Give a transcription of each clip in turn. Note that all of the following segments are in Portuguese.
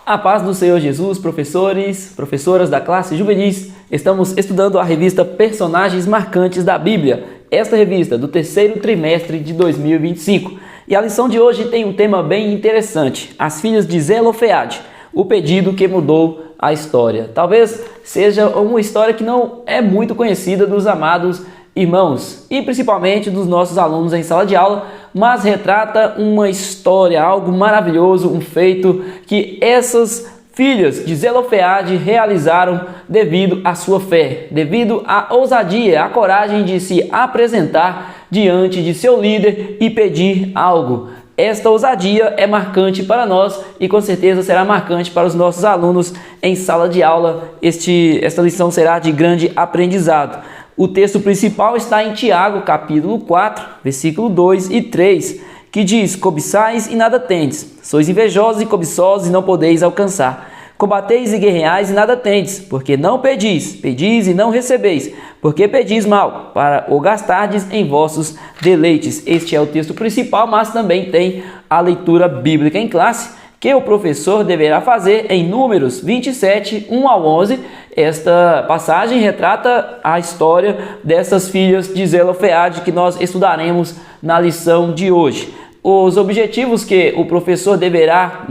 A paz do Senhor Jesus, professores, professoras da classe juvenis, estamos estudando a revista Personagens Marcantes da Bíblia, esta revista do terceiro trimestre de 2025. E a lição de hoje tem um tema bem interessante, as filhas de Zelofeade, o pedido que mudou a história. Talvez seja uma história que não é muito conhecida dos amados irmãos e principalmente dos nossos alunos em sala de aula, mas retrata uma história, algo maravilhoso, um feito que essas filhas de Zelofeade realizaram devido à sua fé, devido à ousadia, à coragem de se apresentar diante de seu líder e pedir algo. Esta ousadia é marcante para nós e com certeza será marcante para os nossos alunos em sala de aula. Esta lição será de grande aprendizado. O texto principal está em Tiago, capítulo 4, versículo 2 e 3, que diz: cobiçais e nada tendes, sois invejosos e cobiçosos e não podeis alcançar. Combateis e guerreais e nada tendes, porque não pedis, pedis e não recebeis, porque pedis mal, para o gastardes em vossos deleites. Este é o texto principal, mas também tem a leitura bíblica em classe, que o professor deverá fazer em Números 27, 1 ao 11. Esta passagem retrata a história dessas filhas de Zelofeade que nós estudaremos na lição de hoje. Os objetivos que o professor deverá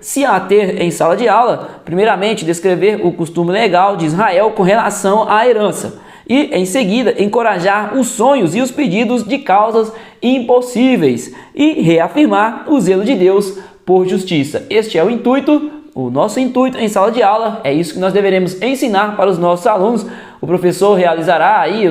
se ater em sala de aula: primeiramente, descrever o costume legal de Israel com relação à herança e, em seguida, encorajar os sonhos e os pedidos de causas impossíveis e reafirmar o zelo de Deus por justiça. Este é o intuito, o nosso intuito em sala de aula, é isso que nós deveremos ensinar para os nossos alunos. O professor realizará aí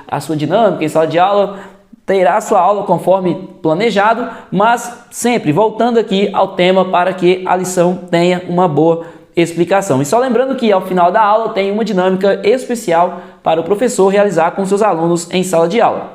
a sua dinâmica em sala de aula, terá a sua aula conforme planejado, mas sempre voltando aqui ao tema para que a lição tenha uma boa explicação. E só lembrando que ao final da aula tem uma dinâmica especial para o professor realizar com seus alunos em sala de aula.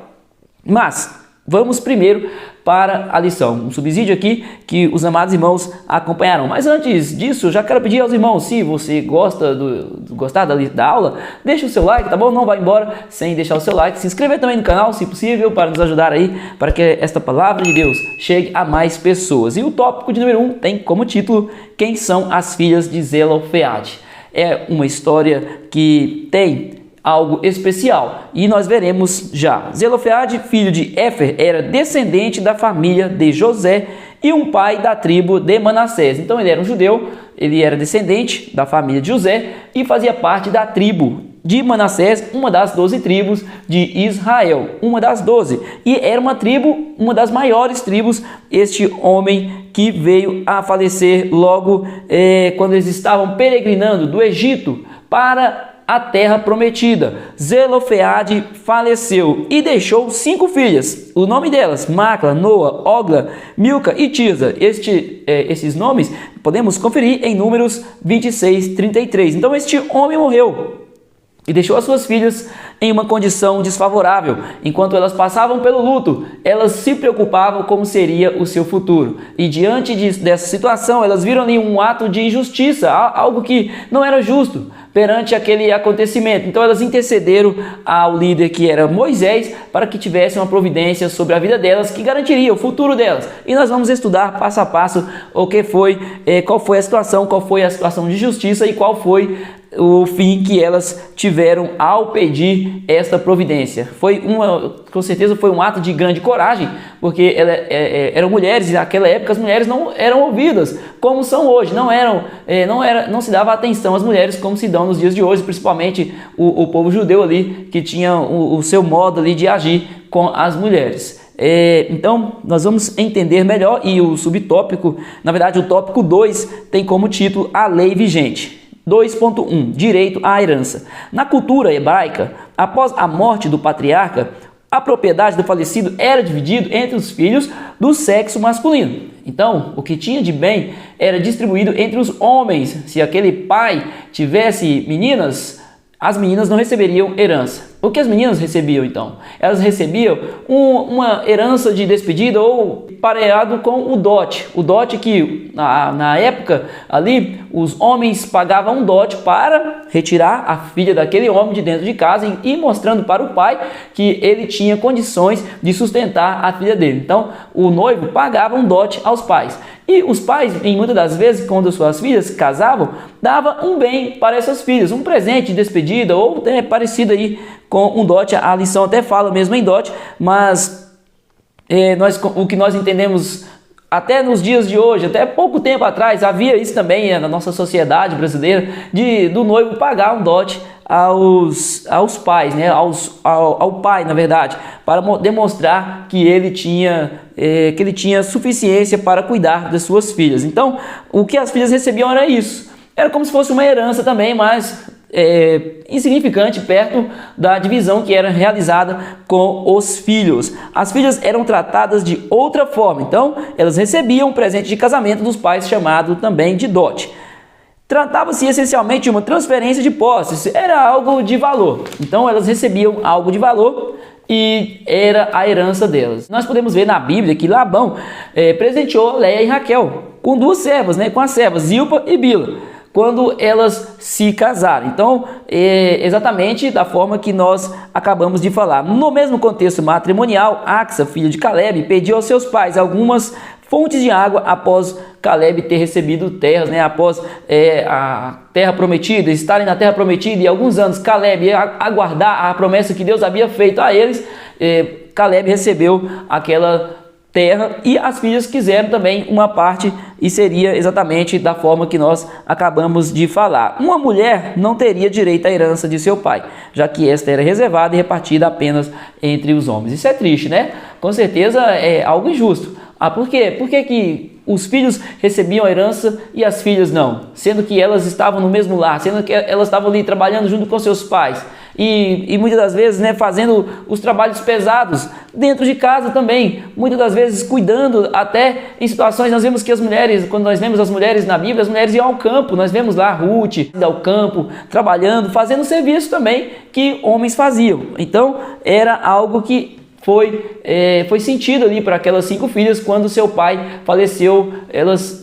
Mas vamos primeiro para a lição, um subsídio aqui que os amados irmãos acompanharão. Mas antes disso, já quero pedir aos irmãos, se você gostar da aula, deixa o seu like, tá bom? Não vai embora sem deixar o seu like, se inscrever também no canal, se possível, para nos ajudar aí, para que esta palavra de Deus chegue a mais pessoas. E o tópico de número 1 tem como título: quem são as filhas de Zelofeade? É uma história que tem algo especial e nós veremos já. Zelofeade, filho de Éfer, era descendente da família de José e um pai da tribo de Manassés. Então ele era um judeu, ele era descendente da família de José e fazia parte da tribo de Manassés, uma das 12 tribos de Israel, uma das 12. E era uma tribo, uma das maiores tribos, este homem que veio a falecer logo quando eles estavam peregrinando do Egito para a terra prometida. Zelofeade faleceu e deixou 5 filhas. O nome delas: Macla, Noa, Ogla, Milca e Tirza. Esses nomes podemos conferir em Números 26, 33. Então este homem morreu e deixou as suas filhas em uma condição desfavorável. Enquanto elas passavam pelo luto, elas se preocupavam como seria o seu futuro. E diante dessa situação, elas viram ali um ato de injustiça, algo que não era justo perante aquele acontecimento. Então elas intercederam ao líder, que era Moisés, para que tivesse uma providência sobre a vida delas, que garantiria o futuro delas. E nós vamos estudar passo a passo qual foi a situação de justiça e qual foi o fim que elas tiveram ao pedir esta providência. Com certeza foi um ato de grande coragem, porque eram mulheres e naquela época as mulheres não eram ouvidas como são hoje, não se dava atenção às mulheres como se dão nos dias de hoje, principalmente o povo judeu ali, que tinha o seu modo ali de agir com as mulheres. Então nós vamos entender melhor, e o subtópico, na verdade o tópico 2 tem como título a lei vigente. 2.1 Direito à herança. Na cultura hebraica, após a morte do patriarca, a propriedade do falecido era dividida entre os filhos do sexo masculino. Então, o que tinha de bem era distribuído entre os homens. Se aquele pai tivesse meninas, as meninas não receberiam herança. O que as meninas recebiam então? Elas recebiam uma herança de despedida ou pareado com o dote. O dote que na época ali os homens pagavam um dote para retirar a filha daquele homem de dentro de casa e mostrando para o pai que ele tinha condições de sustentar a filha dele. Então o noivo pagava um dote aos pais. E os pais, em muitas das vezes, quando suas filhas casavam, dava um bem para essas filhas, um presente de despedida ou até parecido aí com um dote. A lição até fala mesmo em dote, mas o que nós entendemos até nos dias de hoje, até pouco tempo atrás, havia isso também na nossa sociedade brasileira, do noivo pagar um dote aos pais, né? ao pai, na verdade, para demonstrar que ele tinha suficiência para cuidar das suas filhas. Então, o que as filhas recebiam era isso. Era como se fosse uma herança também, mas insignificante perto da divisão que era realizada com os filhos. As filhas eram tratadas de outra forma, então elas recebiam um presente de casamento dos pais chamado também de dote. Tratava-se essencialmente de uma transferência de posses, era algo de valor, então elas recebiam algo de valor e era a herança delas. Nós podemos ver na Bíblia que Labão presenteou Léia e Raquel com duas servas, né, com as servas Zilpa e Bila, quando elas se casaram. Então, exatamente da forma que nós acabamos de falar. No mesmo contexto matrimonial, Axa, filho de Caleb, pediu aos seus pais algumas fontes de água após Caleb ter recebido terras, né? Após a terra prometida, estarem na terra prometida e alguns anos Caleb ia aguardar a promessa que Deus havia feito a eles, Caleb recebeu aquela terra e as filhas quiseram também uma parte e seria exatamente da forma que nós acabamos de falar. Uma mulher não teria direito à herança de seu pai, já que esta era reservada e repartida apenas entre os homens. Isso é triste, né? Com certeza é algo injusto. Por quê? Por que os filhos recebiam a herança e as filhas não? Sendo que elas estavam no mesmo lar, sendo que elas estavam ali trabalhando junto com seus pais. E muitas das vezes, né, fazendo os trabalhos pesados dentro de casa também, muitas das vezes cuidando, até em situações, nós vemos que as mulheres, quando nós vemos as mulheres na Bíblia, as mulheres iam ao campo, nós vemos lá Ruth indo ao campo, trabalhando, fazendo serviço também que homens faziam. Então era algo que foi sentido ali para aquelas 5 filhas. Quando seu pai faleceu, elas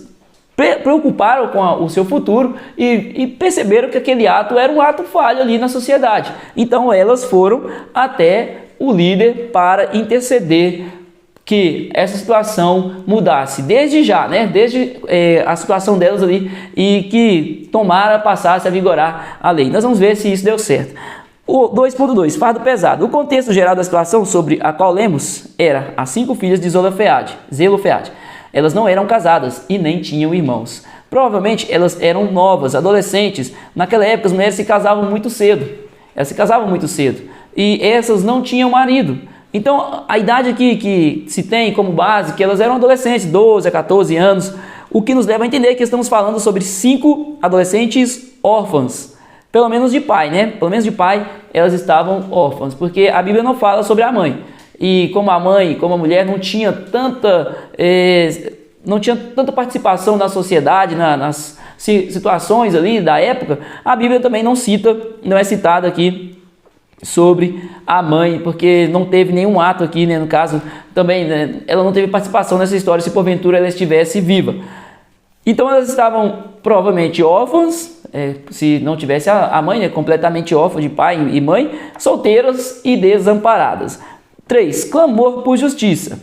preocuparam com o seu futuro e perceberam que aquele ato era um ato falho ali na sociedade. Então elas foram até o líder para interceder que essa situação mudasse desde já, né? Desde a situação delas ali, e que passasse a vigorar a lei. Nós vamos ver se isso deu certo. O 2.2, fardo pesado. O contexto geral da situação sobre a qual lemos era as 5 filhas de Zelofeade. Elas não eram casadas e nem tinham irmãos. Provavelmente elas eram novas, adolescentes. Naquela época as mulheres se casavam muito cedo. E essas não tinham marido. Então a idade que se tem como base, que elas eram adolescentes, 12 a 14 anos, o que nos leva a entender que estamos falando sobre 5 adolescentes órfãs. Pelo menos de pai, né? Pelo menos de pai elas estavam órfãs, porque a Bíblia não fala sobre a mãe. E como a mãe, como a mulher não tinha tanta participação na sociedade, nas situações ali da época, a Bíblia também não é citada aqui sobre a mãe, porque não teve nenhum ato aqui, né? No caso também, né? Ela não teve participação nessa história se porventura ela estivesse viva. Então elas estavam provavelmente órfãs, se não tivesse a mãe, né? Completamente órfã de pai e mãe, solteiras e desamparadas. 3. Clamor por justiça.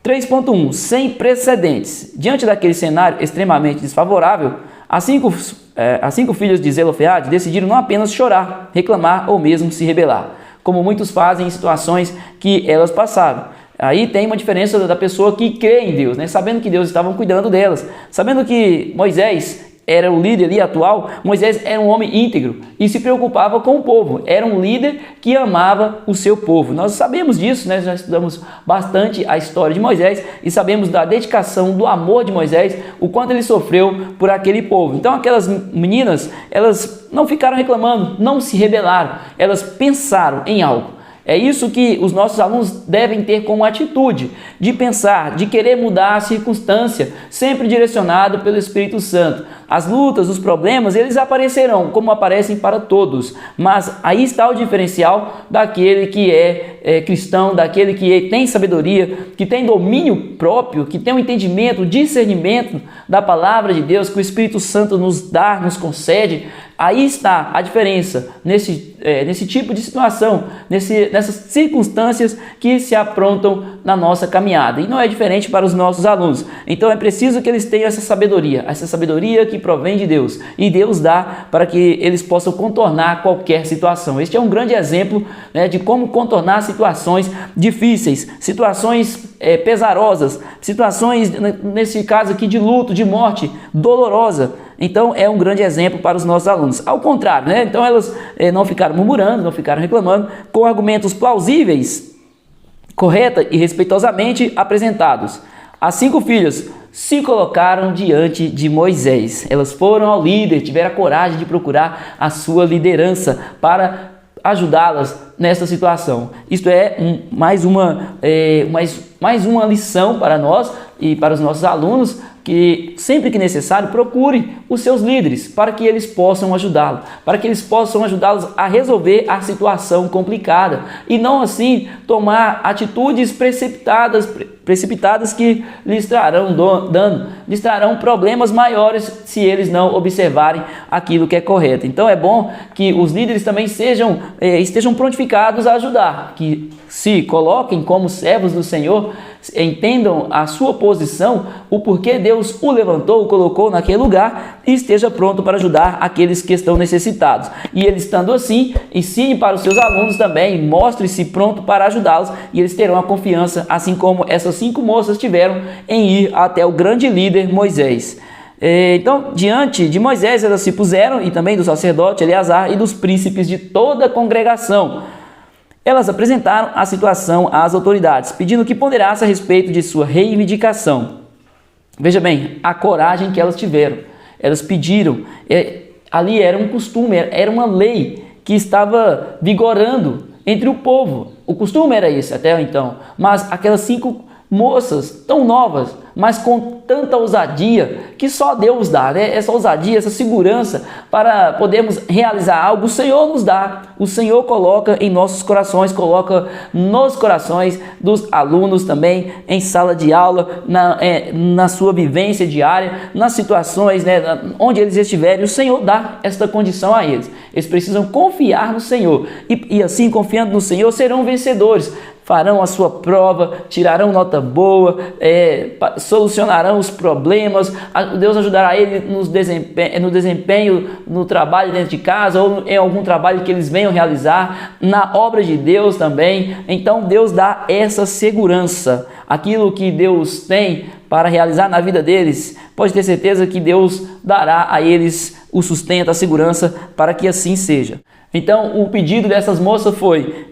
3.1. Sem precedentes. Diante daquele cenário extremamente desfavorável, as cinco filhas de Zelofeade decidiram não apenas chorar, reclamar ou mesmo se rebelar, como muitos fazem em situações que elas passaram. Aí tem uma diferença da pessoa que crê em Deus, né? Sabendo que Deus estava cuidando delas, sabendo que Moisés era o líder ali atual. Moisés era um homem íntegro e se preocupava com o povo, era um líder que amava o seu povo. Nós sabemos disso, né? Já estudamos bastante a história de Moisés e sabemos da dedicação, do amor de Moisés, o quanto ele sofreu por aquele povo. Então aquelas meninas, elas não ficaram reclamando, não se rebelaram, elas pensaram em algo. É isso que os nossos alunos devem ter como atitude, de pensar, de querer mudar a circunstância, sempre direcionado pelo Espírito Santo. As lutas, os problemas, eles aparecerão, como aparecem para todos, mas aí está o diferencial daquele que é cristão, daquele que tem sabedoria, que tem domínio próprio, que tem um entendimento, discernimento da palavra de Deus, que o Espírito Santo nos dá, nos concede. Aí está a diferença nesse tipo de situação, nessas circunstâncias que se aprontam na nossa caminhada. E não é diferente para os nossos alunos. Então é preciso que eles tenham essa sabedoria que provém de Deus. E Deus dá para que eles possam contornar qualquer situação. Este é um grande exemplo, né, de como contornar situações difíceis, situações pesarosas, situações, nesse caso aqui, de luto, de morte dolorosa. Então é um grande exemplo para os nossos alunos. Ao contrário, né? Então elas não ficaram murmurando, não ficaram reclamando, com argumentos plausíveis, correta e respeitosamente apresentados. As 5 filhas se colocaram diante de Moisés. Elas foram ao líder, tiveram a coragem de procurar a sua liderança para ajudá-las nesta situação. Isto é mais uma lição para nós e para os nossos alunos, que sempre que necessário procure os seus líderes para que eles possam ajudá-lo, para que eles possam ajudá-los a resolver a situação complicada e não assim tomar atitudes precipitadas que lhes trarão dano, lhes trarão problemas maiores se eles não observarem aquilo que é correto. Então é bom que os líderes também estejam prontificados a ajudar, que se coloquem como servos do Senhor, entendam a sua posição, o porquê Deus o levantou, o colocou naquele lugar e esteja pronto para ajudar aqueles que estão necessitados. E ele estando assim, ensine para os seus alunos também, mostre-se pronto para ajudá-los e eles terão a confiança, assim como essas 5 moças tiveram, em ir até o grande líder Moisés. Então, diante de Moisés, elas se puseram, e também do sacerdote Eleazar e dos príncipes de toda a congregação. Elas apresentaram a situação às autoridades, pedindo que ponderasse a respeito de sua reivindicação. Veja bem, a coragem que elas tiveram. Elas pediram, ali era um costume, era uma lei que estava vigorando entre o povo. O costume era esse até então, mas aquelas 5 moças tão novas, mas com tanta ousadia que só Deus dá, né? Essa ousadia, essa segurança para podermos realizar algo, o Senhor nos dá. O Senhor coloca em nossos corações, coloca nos corações dos alunos também, em sala de aula, na sua vivência diária, nas situações, né, onde eles estiverem, o Senhor dá esta condição a eles. Eles precisam confiar no Senhor e assim, confiando no Senhor, serão vencedores. Farão a sua prova, tirarão nota boa, solucionarão os problemas, Deus ajudará ele no desempenho, no trabalho dentro de casa ou em algum trabalho que eles venham realizar, na obra de Deus também. Então Deus dá essa segurança, aquilo que Deus tem para realizar na vida deles, pode ter certeza que Deus dará a eles o sustento, a segurança para que assim seja. Então, o pedido dessas moças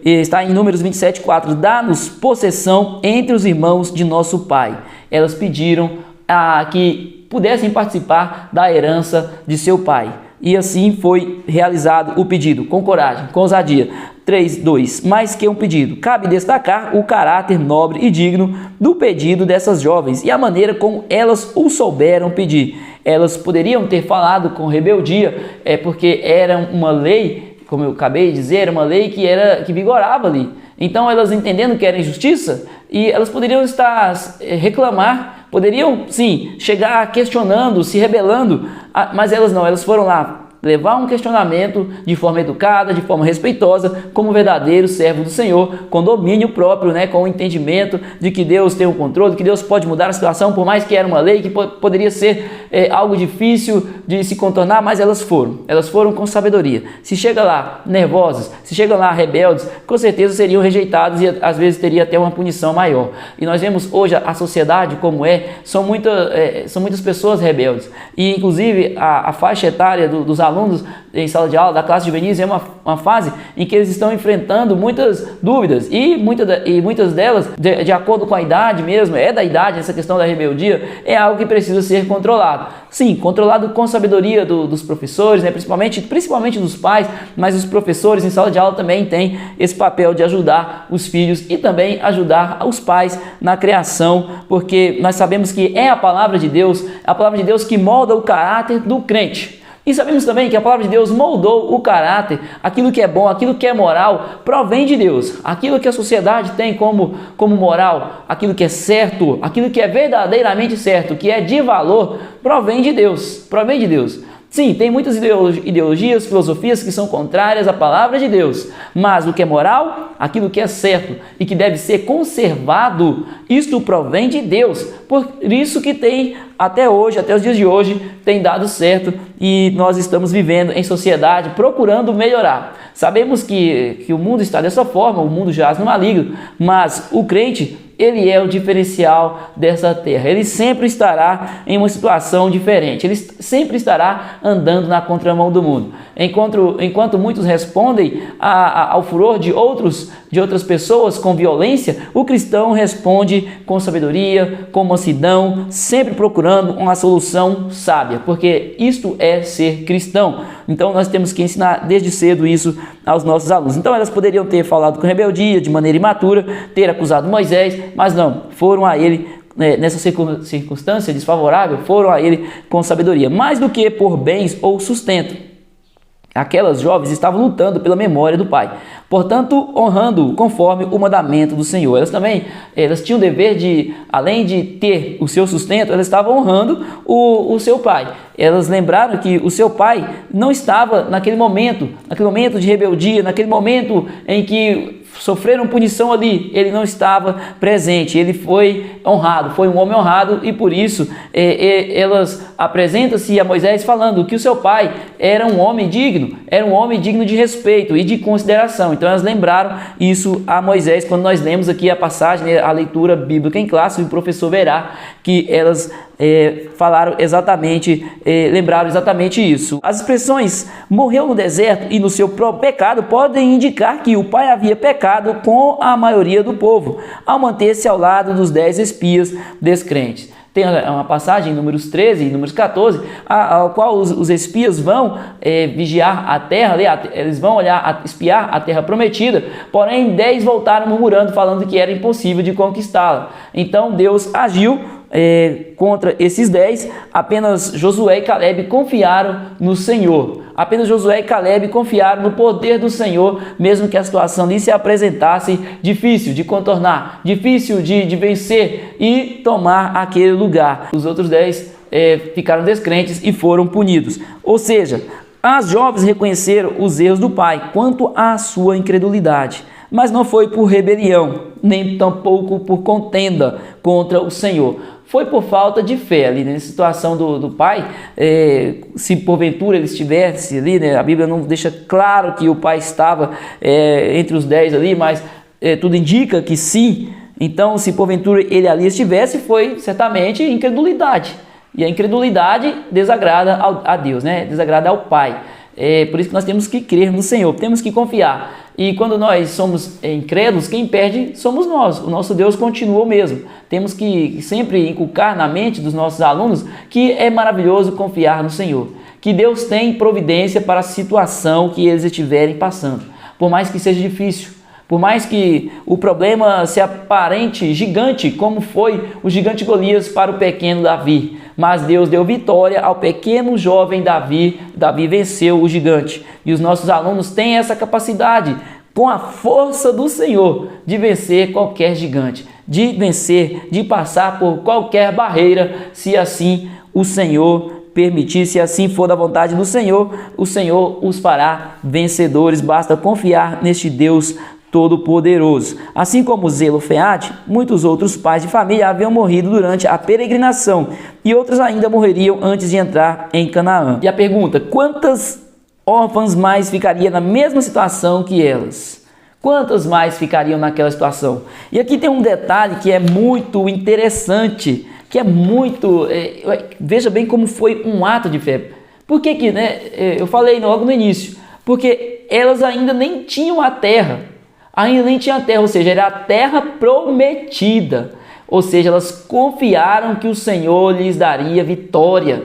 está em Números 27:4, dá-nos possessão entre os irmãos de nosso pai. Elas pediram que pudessem participar da herança de seu pai. E assim foi realizado o pedido, com coragem, com ousadia. 3:2. Mais que um pedido, cabe destacar o caráter nobre e digno do pedido dessas jovens e a maneira como elas o souberam pedir. Elas poderiam ter falado com rebeldia, porque era uma lei, como eu acabei de dizer, era uma lei que vigorava ali. Então elas, entendendo que era injustiça, e elas poderiam reclamar, poderiam sim chegar questionando, se rebelando, mas elas não, elas foram lá levar um questionamento de forma educada, de forma respeitosa, como verdadeiro servo do Senhor, com domínio próprio, né, com o entendimento de que Deus tem o controle, que Deus pode mudar a situação, por mais que era uma lei que poderia ser algo difícil de se contornar, mas elas foram com sabedoria. Se chega lá nervosas, se chegam lá rebeldes, com certeza seriam rejeitados e às vezes teria até uma punição maior. E nós vemos hoje a sociedade como são muitas pessoas rebeldes, e inclusive a faixa etária dos alunos alunos em sala de aula da classe juvenis é uma fase em que eles estão enfrentando muitas dúvidas e muitas delas, de acordo com a idade mesmo, da idade, essa questão da rebeldia, é algo que precisa ser controlado. Sim, controlado com sabedoria dos professores, né? principalmente dos pais, mas os professores em sala de aula também têm esse papel de ajudar os filhos e também ajudar os pais na criação, porque nós sabemos que é a palavra de Deus que molda o caráter do crente. E sabemos também que a palavra de Deus moldou o caráter, aquilo que é bom, aquilo que é moral, provém de Deus. Aquilo que a sociedade tem como moral, aquilo que é certo, aquilo que é verdadeiramente certo, que é de valor, provém de Deus. Provém de Deus. Sim, tem muitas ideologias, filosofias que são contrárias à palavra de Deus, mas o que é moral, aquilo que é certo e que deve ser conservado, isto provém de Deus. Por isso que tem até hoje, até os dias de hoje, tem dado certo e nós estamos vivendo em sociedade procurando melhorar. Sabemos que o mundo está dessa forma, o mundo jaz no maligno, mas o crente, ele é o diferencial dessa terra. Ele sempre estará em uma situação diferente. Ele sempre estará andando na contramão do mundo. Enquanto muitos respondem ao furor de outras pessoas com violência, o cristão responde com sabedoria, com mansidão, sempre procurando uma solução sábia, porque isto é ser cristão. Então nós temos que ensinar desde cedo isso aos nossos alunos. Então elas poderiam ter falado com rebeldia, de maneira imatura, ter acusado Moisés, mas não, foram a ele, nessa circunstância desfavorável, foram a ele com sabedoria, mais do que por bens ou sustento. Aquelas jovens estavam lutando pela memória do pai, portanto honrando-o conforme o mandamento do Senhor. Elas tinham o dever de, além de ter o seu sustento, elas estavam honrando o seu pai. Elas lembraram que o seu pai não estava naquele momento de rebeldia, naquele momento em que sofreram punição ali, ele não estava presente, ele foi honrado, foi um homem honrado e por isso elas apresentam-se a Moisés falando que o seu pai era um homem digno de respeito e de consideração. Então elas lembraram isso a Moisés. Quando nós lemos aqui a passagem, a leitura bíblica em classe, o professor verá que elas lembraram exatamente isso. As expressões morreu no deserto e no seu próprio pecado podem indicar que o pai havia pecado com a maioria do povo, ao manter-se ao lado dos 10 espias descrentes. Tem uma passagem em Números 13 e Números 14, ao qual os espias vão vigiar a terra, eles vão espiar a terra prometida, porém 10 voltaram murmurando, falando que era impossível de conquistá-la. Então Deus agiu contra esses 10, apenas Josué e Caleb confiaram no Senhor. Apenas Josué e Caleb confiaram no poder do Senhor, mesmo que a situação lhe se apresentasse difícil de contornar, difícil de vencer e tomar aquele lugar. Os outros 10 ficaram descrentes e foram punidos. Ou seja, as jovens reconheceram os erros do pai quanto à sua incredulidade, mas não foi por rebelião, nem tampouco por contenda contra o Senhor. Foi por falta de fé ali, nessa situação do pai. Se porventura ele estivesse ali, né, a Bíblia não deixa claro que o pai estava entre os 10 ali, mas tudo indica que sim. Então, se porventura ele ali estivesse, foi certamente incredulidade. E a incredulidade desagrada a Deus, né? Desagrada ao Pai. Por isso que nós temos que crer no Senhor, temos que confiar. E quando nós somos incrédulos, quem perde somos nós. O nosso Deus continua o mesmo. Temos que sempre inculcar na mente dos nossos alunos que é maravilhoso confiar no Senhor, que Deus tem providência para a situação que eles estiverem passando, por mais que seja difícil. Por mais que o problema se aparente gigante, como foi o gigante Golias para o pequeno Davi, mas Deus deu vitória ao pequeno jovem Davi. Davi venceu o gigante. E os nossos alunos têm essa capacidade, com a força do Senhor, de vencer qualquer gigante, de passar por qualquer barreira, se assim o Senhor permitir. Se assim for da vontade do Senhor, o Senhor os fará vencedores. Basta confiar neste Deus Todo-Poderoso. Assim como Zelofeade, muitos outros pais de família haviam morrido durante a peregrinação e outros ainda morreriam antes de entrar em Canaã. E a pergunta: quantas órfãs mais ficariam na mesma situação que elas? Quantas mais ficariam naquela situação? E aqui tem um detalhe que é muito interessante, que é muito... veja bem como foi um ato de fé. Por que que, né? Eu falei logo no início, porque elas ainda nem tinham a terra, ou seja, era a terra prometida, ou seja, elas confiaram que o Senhor lhes daria vitória.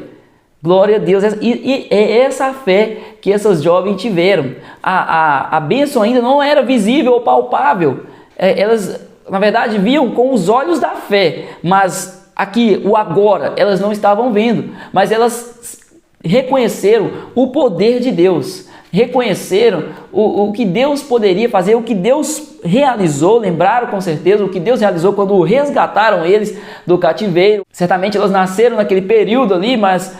Glória a Deus, e é essa a fé que essas jovens tiveram. A bênção ainda não era visível ou palpável, elas na verdade viam com os olhos da fé, mas aqui, o agora, elas não estavam vendo, mas elas reconheceram o poder de Deus, reconheceram o que Deus poderia fazer, o que Deus realizou, lembraram com certeza o que Deus realizou quando resgataram eles do cativeiro. Certamente elas nasceram naquele período ali, mas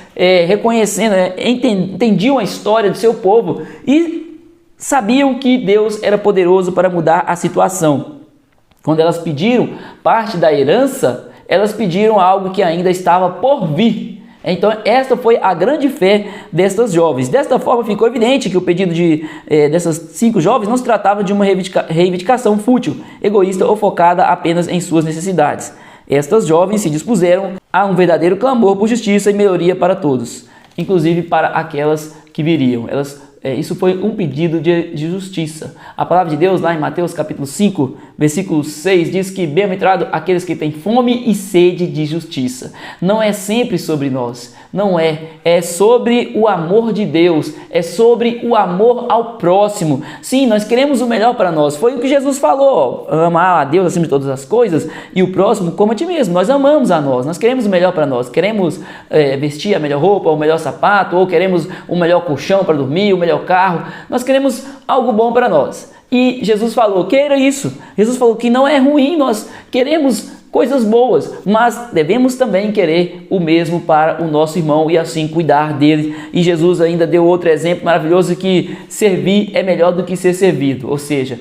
reconhecendo, entendiam a história do seu povo e sabiam que Deus era poderoso para mudar a situação. Quando elas pediram parte da herança, elas pediram algo que ainda estava por vir. Então esta foi a grande fé destas jovens. Desta forma ficou evidente que o pedido dessas 5 jovens não se tratava de uma reivindicação fútil, egoísta ou focada apenas em suas necessidades. Estas jovens se dispuseram a um verdadeiro clamor por justiça e melhoria para todos, inclusive para aquelas que viriam. Isso foi um pedido de justiça. A palavra de Deus lá em Mateus capítulo 5, versículo 6, diz que bem-aventurado aqueles que têm fome e sede de justiça. Não é sempre sobre nós, não é sobre o amor de Deus, é sobre o amor ao próximo. Sim, nós queremos o melhor para nós, foi o que Jesus falou, amar a Deus acima de todas as coisas e o próximo como a ti mesmo. Nós amamos a nós queremos o melhor para nós, queremos vestir a melhor roupa, o melhor sapato, ou queremos o melhor colchão para dormir, o melhor carro, nós queremos algo bom para nós. E Jesus falou, queira isso. Jesus falou que não é ruim, nós queremos coisas boas, mas devemos também querer o mesmo para o nosso irmão e assim cuidar dele. E Jesus ainda deu outro exemplo maravilhoso, que servir é melhor do que ser servido, ou seja,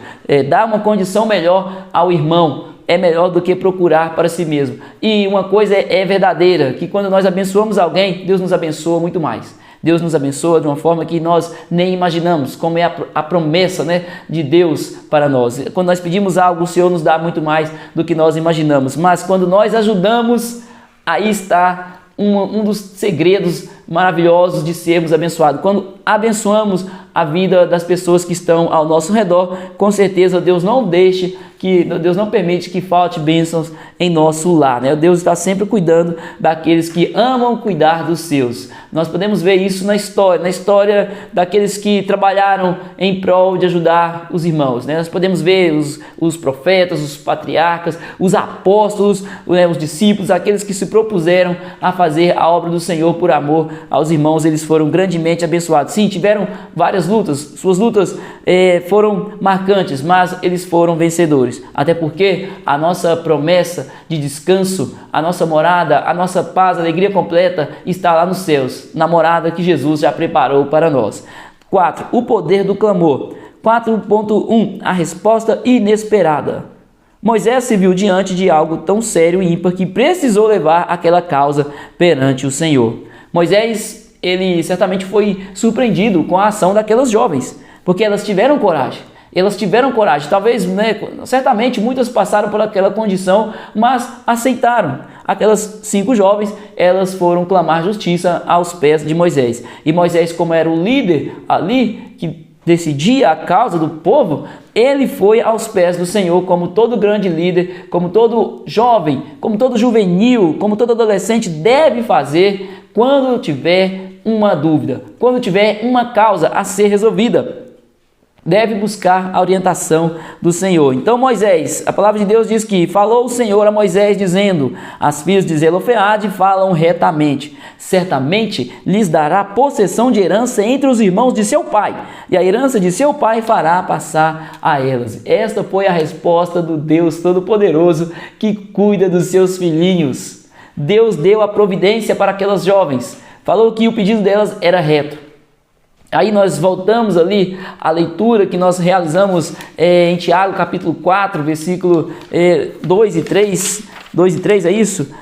dar uma condição melhor ao irmão é melhor do que procurar para si mesmo. E uma coisa é verdadeira, que quando nós abençoamos alguém, Deus nos abençoa muito mais. Deus nos abençoa de uma forma que nós nem imaginamos, como é a promessa, de Deus para nós. Quando nós pedimos algo, o Senhor nos dá muito mais do que nós imaginamos. Mas quando nós ajudamos, aí está um dos segredos maravilhosos de sermos abençoados. Quando abençoamos a vida das pessoas que estão ao nosso redor, com certeza Deus não permite que falte bênçãos em nosso lar, Deus está sempre cuidando daqueles que amam cuidar dos seus. Nós podemos ver isso na história daqueles que trabalharam em prol de ajudar os irmãos, Nós podemos ver os profetas, os patriarcas, os apóstolos, os discípulos, aqueles que se propuseram a fazer a obra do Senhor por amor aos irmãos. Eles foram grandemente abençoados. Sim, tiveram várias lutas, suas lutas foram marcantes, mas eles foram vencedores, até porque a nossa promessa de descanso, a nossa morada, a nossa paz, alegria completa está lá nos céus, na morada que Jesus já preparou para nós. 4. O poder do clamor. 4.1. A resposta inesperada. Moisés se viu diante de algo tão sério e ímpar que precisou levar aquela causa perante o Senhor. Moisés, ele certamente foi surpreendido com a ação daquelas jovens, porque elas tiveram coragem. Talvez, certamente muitas passaram por aquela condição, mas aceitaram. Aquelas 5 jovens, elas foram clamar justiça aos pés de Moisés. E Moisés, como era o líder ali, que decidia a causa do povo, ele foi aos pés do Senhor como todo grande líder, como todo jovem, como todo juvenil, como todo adolescente deve fazer quando tiver uma dúvida, quando tiver uma causa a ser resolvida. Deve buscar a orientação do Senhor. Então Moisés, a palavra de Deus diz que falou o Senhor a Moisés dizendo: as filhas de Zelofeade falam retamente, certamente lhes dará possessão de herança entre os irmãos de seu pai, e a herança de seu pai fará passar a elas. Esta foi a resposta do Deus Todo-Poderoso que cuida dos seus filhinhos. Deus deu a providência para aquelas jovens, falou que o pedido delas era reto. Aí nós voltamos ali à leitura que nós realizamos em Tiago capítulo 4, versículo 2 e 3, é isso?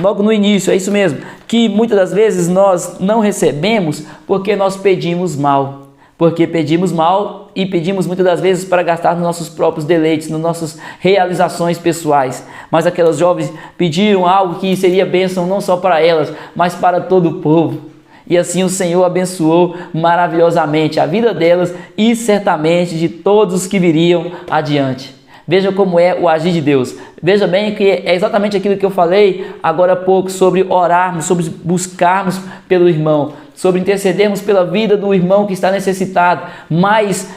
Logo no início, é isso mesmo, que muitas das vezes nós não recebemos porque nós pedimos mal. Porque pedimos mal e pedimos muitas das vezes para gastar nos nossos próprios deleites, nas nossas realizações pessoais. Mas aquelas jovens pediram algo que seria bênção não só para elas, mas para todo o povo. E assim o Senhor abençoou maravilhosamente a vida delas e certamente de todos os que viriam adiante. Veja como é o agir de Deus. Veja bem que é exatamente aquilo que eu falei agora há pouco sobre orarmos, sobre buscarmos pelo irmão, sobre intercedermos pela vida do irmão que está necessitado. Mas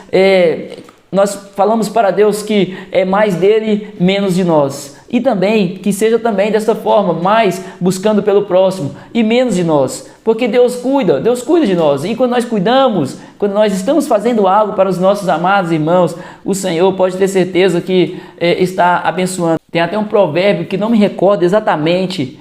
nós falamos para Deus que é mais dele, menos de nós. E também que seja também dessa forma, mais buscando pelo próximo e menos de nós. Porque Deus cuida de nós. E quando nós cuidamos, quando nós estamos fazendo algo para os nossos amados irmãos, o Senhor pode ter certeza que está abençoando. Tem até um provérbio que não me recordo exatamente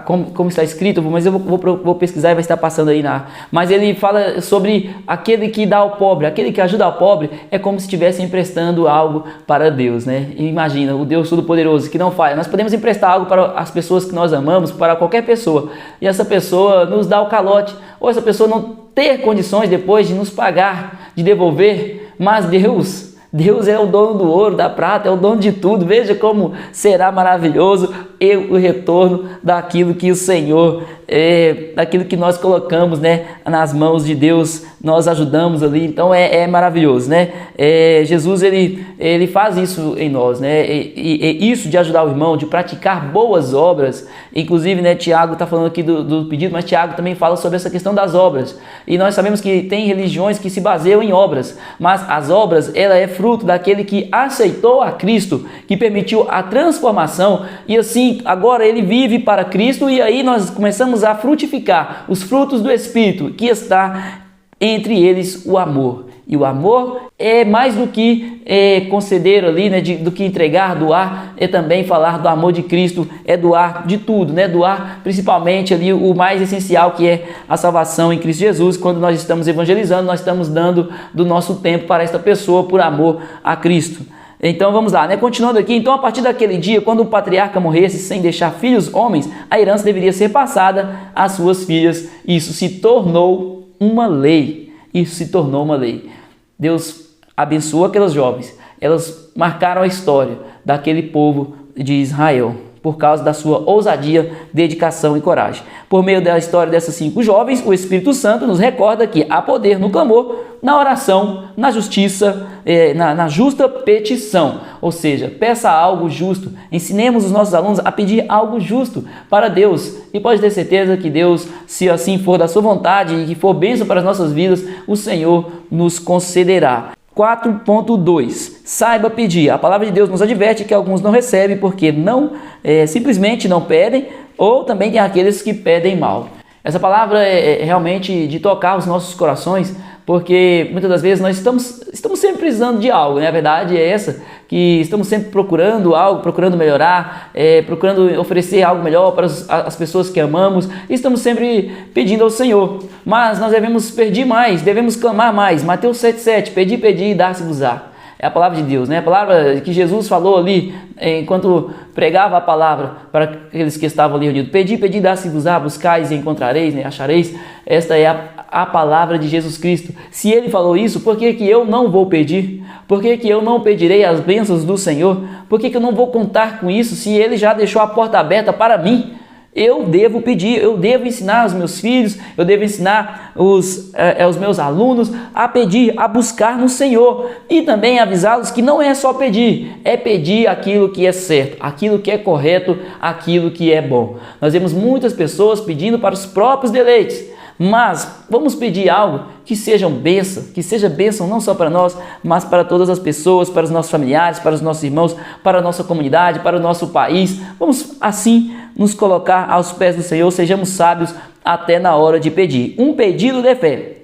como está escrito, mas eu vou pesquisar e vai estar passando aí mas ele fala sobre aquele que dá ao pobre, aquele que ajuda ao pobre, é como se estivesse emprestando algo para Deus, né? E imagina, o Deus Todo-Poderoso que não falha. Nós podemos emprestar algo para as pessoas que nós amamos, para qualquer pessoa, e essa pessoa nos dá o calote, ou essa pessoa não ter condições depois de nos pagar, de devolver, mas Deus é o dono do ouro, da prata, é o dono de tudo. Veja como será maravilhoso o retorno daquilo que o Senhor, daquilo que nós colocamos, né, nas mãos de Deus, nós ajudamos ali. Então é maravilhoso, né? Jesus ele faz isso em nós, né? E isso de ajudar o irmão, de praticar boas obras. Inclusive, né, Tiago está falando aqui do pedido, mas Tiago também fala sobre essa questão das obras. E nós sabemos que tem religiões que se baseiam em obras, mas as obras, ela é fruto daquele que aceitou a Cristo, que permitiu a transformação, e assim agora ele vive para Cristo, e aí nós começamos a frutificar os frutos do Espírito, que está entre eles o amor. E o amor é mais do que conceder ali, né, do que entregar, doar, é também falar do amor de Cristo, é doar de tudo, né, doar principalmente ali o mais essencial, que é a salvação em Cristo Jesus. Quando nós estamos evangelizando, nós estamos dando do nosso tempo para esta pessoa por amor a Cristo. Então vamos lá, né? Continuando aqui, então a partir daquele dia, quando o patriarca morresse sem deixar filhos homens, a herança deveria ser passada às suas filhas. Isso se tornou uma lei. Deus abençoou aquelas jovens. Elas marcaram a história daquele povo de Israel por causa da sua ousadia, dedicação e coragem. Por meio da história dessas 5 jovens, o Espírito Santo nos recorda que há poder no clamor, na oração, na justiça, na justa petição. Ou seja, peça algo justo. Ensinemos os nossos alunos a pedir algo justo para Deus. E pode ter certeza que Deus, se assim for da sua vontade e que for bênção para as nossas vidas, o Senhor nos concederá. 4.2. Saiba pedir. A palavra de Deus nos adverte que alguns não recebem porque simplesmente não pedem, ou também tem aqueles que pedem mal. Essa palavra é realmente de tocar os nossos corações, porque muitas das vezes nós estamos sempre precisando de algo, né? A verdade é essa, que estamos sempre procurando algo, procurando melhorar, procurando oferecer algo melhor para as pessoas que amamos, e estamos sempre pedindo ao Senhor. Mas nós devemos pedir mais, devemos clamar mais. Mateus 7,7, pedi e dar-se-vos-á. É a palavra de Deus, né? A palavra que Jesus falou ali, enquanto pregava a palavra para aqueles que estavam ali reunidos. Pedi, dar-se-vos-á, buscais e encontrareis, né? Achareis. Esta é a palavra de Jesus Cristo. Se ele falou isso, por que eu não vou pedir? Por que eu não pedirei as bênçãos do Senhor? Por que eu não vou contar com isso se ele já deixou a porta aberta para mim? Eu devo pedir, eu devo ensinar os meus filhos, eu devo ensinar os meus alunos a pedir, a buscar no Senhor, e também avisá-los que não é só pedir, é pedir aquilo que é certo, aquilo que é correto, aquilo que é bom. Nós vemos muitas pessoas pedindo para os próprios deleites, mas vamos pedir algo que seja bênção não só para nós, mas para todas as pessoas, para os nossos familiares, para os nossos irmãos, para a nossa comunidade, para o nosso país. Vamos assim nos colocar aos pés do Senhor, sejamos sábios até na hora de pedir. Um pedido de fé.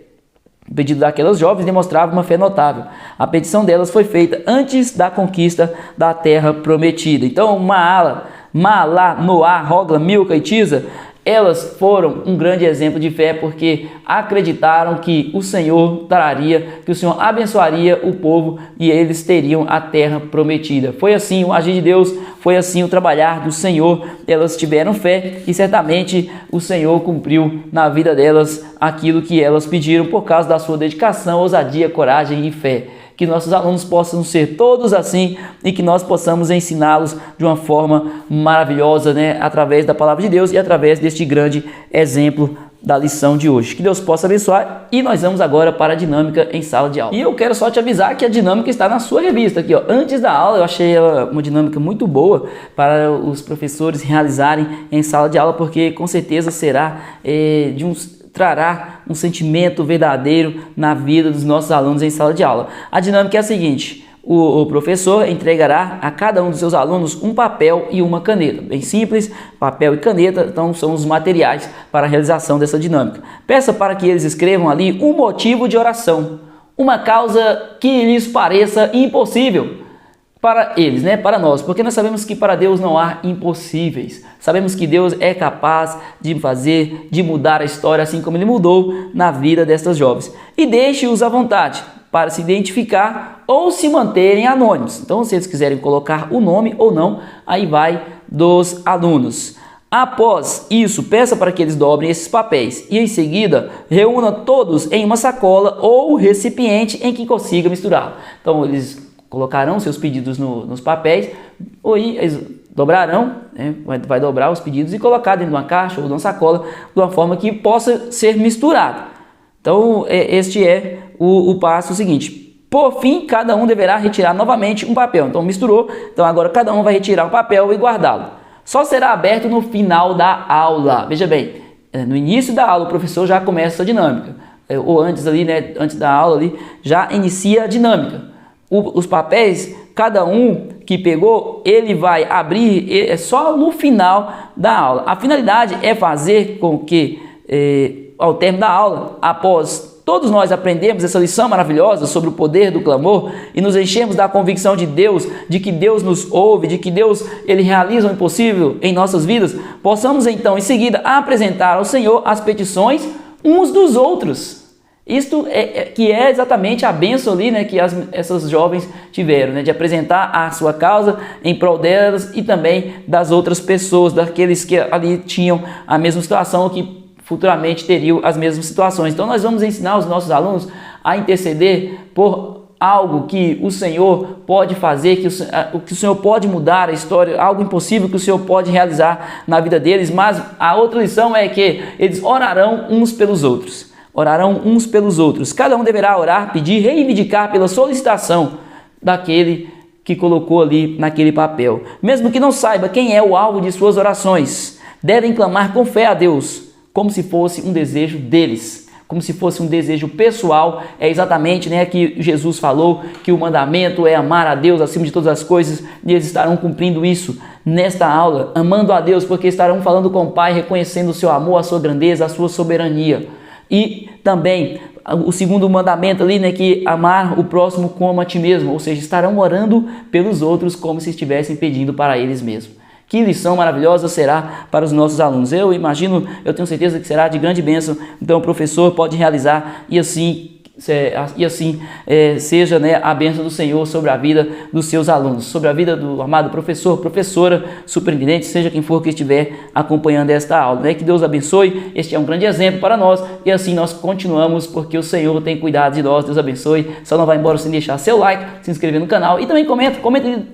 O pedido daquelas jovens demonstrava uma fé notável. A petição delas foi feita antes da conquista da terra prometida. Então, Maalá, Noá, Hogla, Milca e Tisa, elas foram um grande exemplo de fé, porque acreditaram que o Senhor traria, que o Senhor abençoaria o povo e eles teriam a terra prometida. Foi assim o agir de Deus, foi assim o trabalhar do Senhor. Elas tiveram fé e certamente o Senhor cumpriu na vida delas aquilo que elas pediram por causa da sua dedicação, ousadia, coragem e fé. Que nossos alunos possam ser todos assim e que nós possamos ensiná-los de uma forma maravilhosa, né? Através da palavra de Deus e através deste grande exemplo da lição de hoje. Que Deus possa abençoar e nós vamos agora para a dinâmica em sala de aula. E eu quero só te avisar que a dinâmica está na sua revista aqui, ó. Antes da aula eu achei ela uma dinâmica muito boa para os professores realizarem em sala de aula, porque com certeza será trará um sentimento verdadeiro na vida dos nossos alunos em sala de aula. A dinâmica é a seguinte: o professor entregará a cada um dos seus alunos um papel e uma caneta. Bem simples, papel e caneta, então são os materiais para a realização dessa dinâmica. Peça para que eles escrevam ali um motivo de oração, uma causa que lhes pareça impossível. Para eles, né? Para nós, porque nós sabemos que para Deus não há impossíveis. Sabemos que Deus é capaz de mudar a história, assim como Ele mudou na vida destas jovens. E deixe-os à vontade para se identificar ou se manterem anônimos. Então, se eles quiserem colocar o nome ou não, aí vai dos alunos. Após isso, peça para que eles dobrem esses papéis e em seguida reúna todos em uma sacola ou recipiente em que consiga misturá-lo. Então, eles colocarão seus pedidos nos papéis, ou eles dobrarão, né? vai dobrar os pedidos e colocar dentro de uma caixa ou de uma sacola, de uma forma que possa ser misturado. Então, este é o passo seguinte. Por fim, cada um deverá retirar novamente um papel. Então, misturou, então agora cada um vai retirar um papel e guardá-lo. Só será aberto no final da aula. Veja bem, no início da aula o professor já começa essa dinâmica, ou antes ali, né? Antes da aula ali, já inicia a dinâmica. Os papéis, cada um que pegou, ele vai abrir só no final da aula. A finalidade é fazer com que, ao término da aula, após todos nós aprendemos essa lição maravilhosa sobre o poder do clamor e nos enchemos da convicção de Deus, de que Deus nos ouve, de que Deus ele realiza o impossível em nossas vidas, possamos então em seguida apresentar ao Senhor as petições uns dos outros. Isto que é exatamente a bênção ali, né, que essas jovens tiveram, né, de apresentar a sua causa em prol delas e também das outras pessoas, daqueles que ali tinham a mesma situação ou que futuramente teriam as mesmas situações. Então nós vamos ensinar os nossos alunos a interceder por algo que o Senhor pode fazer, que o Senhor pode mudar a história, algo impossível que o Senhor pode realizar na vida deles, mas a outra lição é que eles orarão uns pelos outros. Orarão uns pelos outros. Cada um deverá orar, pedir, reivindicar pela solicitação daquele que colocou ali naquele papel. Mesmo que não saiba quem é o alvo de suas orações, devem clamar com fé a Deus, como se fosse um desejo deles, como se fosse um desejo pessoal. É exatamente, né, que Jesus falou que o mandamento é amar a Deus acima de todas as coisas, e eles estarão cumprindo isso nesta aula, amando a Deus, porque estarão falando com o Pai, reconhecendo o seu amor, a sua grandeza, a sua soberania. E também o segundo mandamento ali, né, que amar o próximo como a ti mesmo, ou seja, estarão orando pelos outros como se estivessem pedindo para eles mesmos. Que lição maravilhosa será para os nossos alunos. Eu tenho certeza que será de grande bênção. Então o professor pode realizar e assim seja, né, a bênção do Senhor sobre a vida dos seus alunos, sobre a vida do amado professor, professora, superintendente, seja quem for que estiver acompanhando esta aula, né? Que Deus abençoe. Este é um grande exemplo para nós e assim nós continuamos, porque o Senhor tem cuidado de nós. Deus abençoe. Só não vai embora sem deixar seu like, se inscrever no canal e também comenta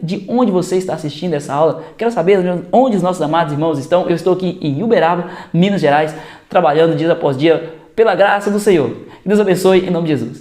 de onde você está assistindo essa aula. Quero saber onde os nossos amados irmãos estão. Eu estou aqui em Uberaba, Minas Gerais, trabalhando dia após dia pela graça do Senhor. Que Deus abençoe em nome de Jesus.